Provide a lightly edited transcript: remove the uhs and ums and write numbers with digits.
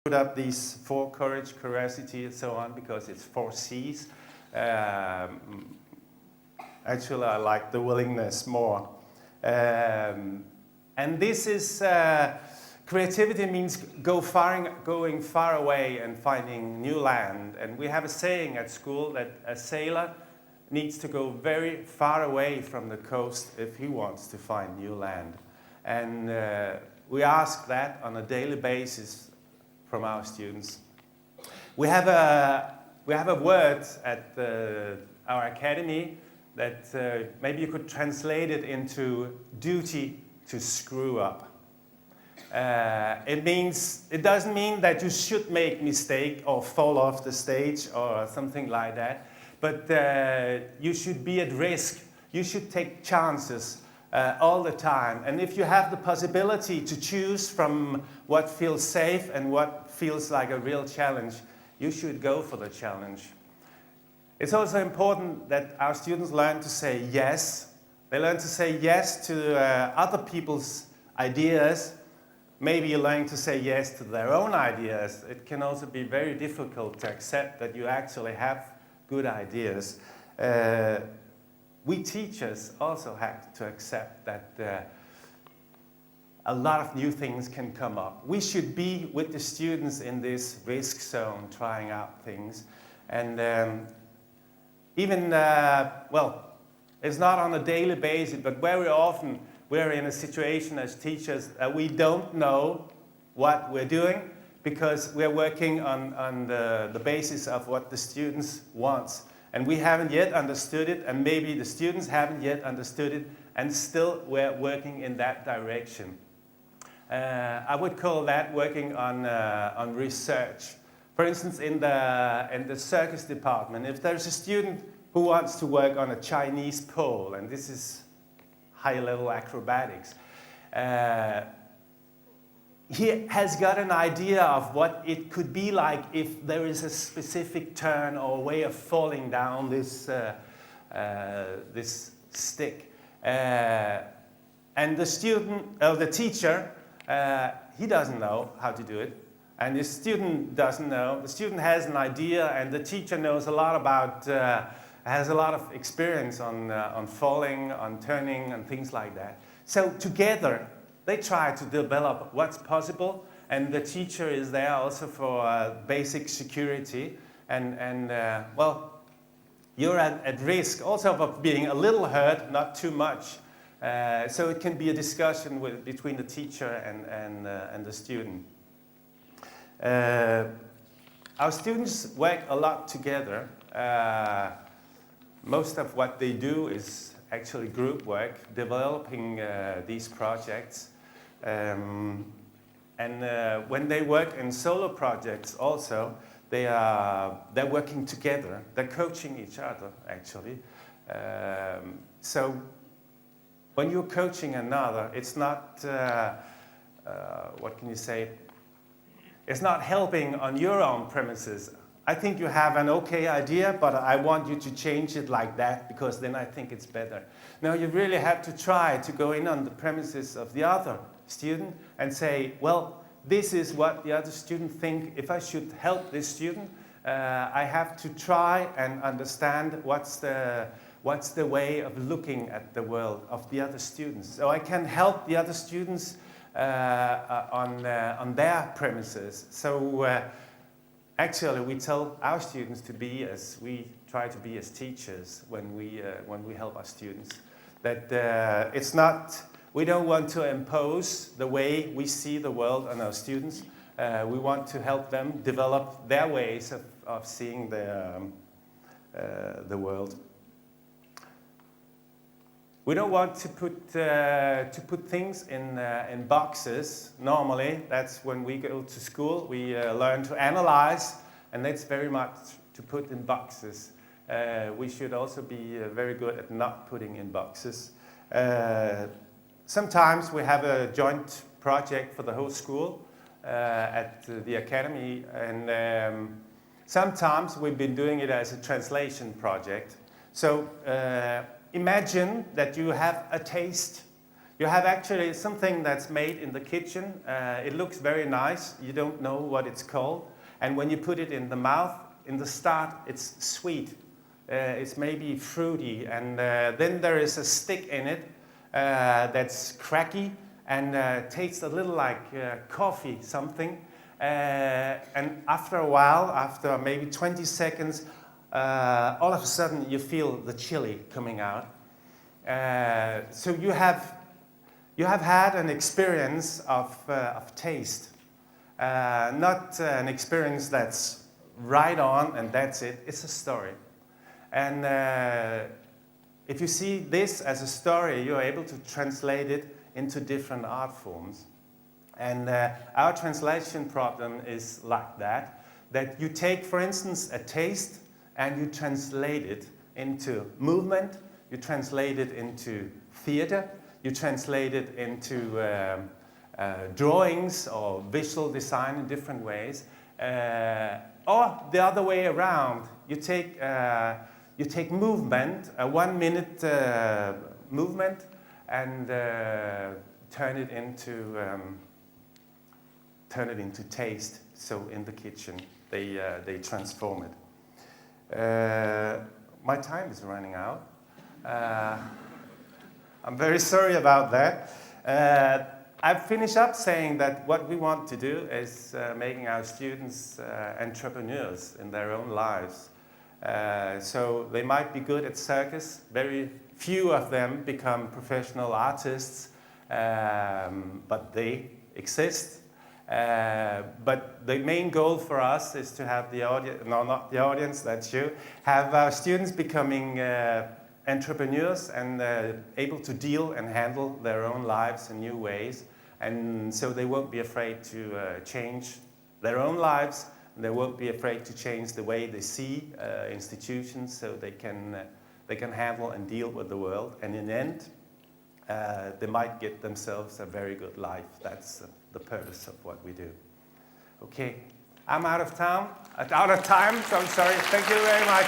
put up these 4: courage, curiosity, and so on, because it's 4 C's. Actually, I like the willingness more. And this is, creativity means going far away and finding new land. And we have a saying at school that a sailor needs to go very far away from the coast if he wants to find new land. And we ask that on a daily basis from our students. We have a word at our academy that maybe you could translate it into duty to screw up. It doesn't mean that you should make mistake or fall off the stage or something like that, but you should be at risk. You should take chances all the time. And if you have the possibility to choose from what feels safe and what feels like a real challenge, you should go for the challenge. It's also important that our students learn to say yes. They learn to say yes to other people's ideas. Maybe you learn to say yes to their own ideas. It can also be very difficult to accept that you actually have good ideas. We teachers also have to accept that a lot of new things can come up. We should be with the students in this risk zone, trying out things. And even, well, it's not on a daily basis, but very often we're in a situation as teachers that we don't know what we're doing because we're working on the basis of what the students want. And we haven't yet understood it, and maybe the students haven't yet understood it, and still we're working in that direction. I would call that working on research. For instance, in the circus department, if there's a student who wants to work on a Chinese pole, and this is high-level acrobatics, he has got an idea of what it could be like if there is a specific turn or way of falling down this stick. And the student, the teacher, he doesn't know how to do it. And the student doesn't know. The student has an idea, and the teacher knows a lot about, has a lot of experience on falling, on turning, and things like that. So together, they try to develop what's possible, and the teacher is there also for basic security. And well, you're at risk also of being a little hurt, not too much. So it can be a discussion between the teacher and the student. Our students work a lot together. Most of what they do is actually group work, developing these projects. And when they work in solo projects also, they're working together. They're coaching each other, actually. So when you're coaching another, it's not, what can you say? It's not helping on your own premises. I think you have an okay idea, but I want you to change it like that because then I think it's better. No, you really have to try to go in on the premises of the other student and say, well, this is what the other student think. If I should help this student, I have to try and understand what's the way of looking at the world of the other students. So I can help the other students on their premises. So actually, we tell our students to be as we try to be as teachers when we help our students. That it's not, we don't want to impose the way we see the world on our students. We want to help them develop their ways of seeing the world. We don't want to put things in boxes. Normally, that's when we go to school. We learn to analyze, and that's very much to put in boxes. We should also be very good at not putting in boxes. Sometimes we have a joint project for the whole school at the academy, and sometimes we've been doing it as a translation project. So imagine that you have a taste You have actually something that's made in the kitchen. It looks very nice. You don't know what it's called. And when you put it in the mouth, in the start, it's sweet. It's maybe fruity. And then there is a stick in it that's cracky and tastes a little like coffee, something. And after a while, after maybe 20 seconds, all of a sudden you feel the chili coming out. So you have had an experience of taste, not an experience that's right on and that's it. It's a story. And if you see this as a story, you're able to translate it into different art forms. And our translation problem is like that you take, for instance, a taste and you translate it into movement, you translate it into theater, you translate it into drawings or visual design in different ways, or the other way around. You take movement, a 1 minute movement, and turn it into taste. So in the kitchen, they transform it. My time is running out. I'm very sorry about that. I finish up saying that what we want to do is making our students entrepreneurs in their own lives. So they might be good at circus. Very few of them become professional artists, but they exist. But the main goal for us is to have the audience, no, not the audience, that's you, have our students becoming entrepreneurs and able to deal and handle their own lives in new ways. And so they won't be afraid to change their own lives. And they won't be afraid to change the way they see institutions, so they can handle and deal with the world. And in the end, they might get themselves a very good life. That's the purpose of what we do. Okay, I'm out of time, so I'm sorry. Thank you very much.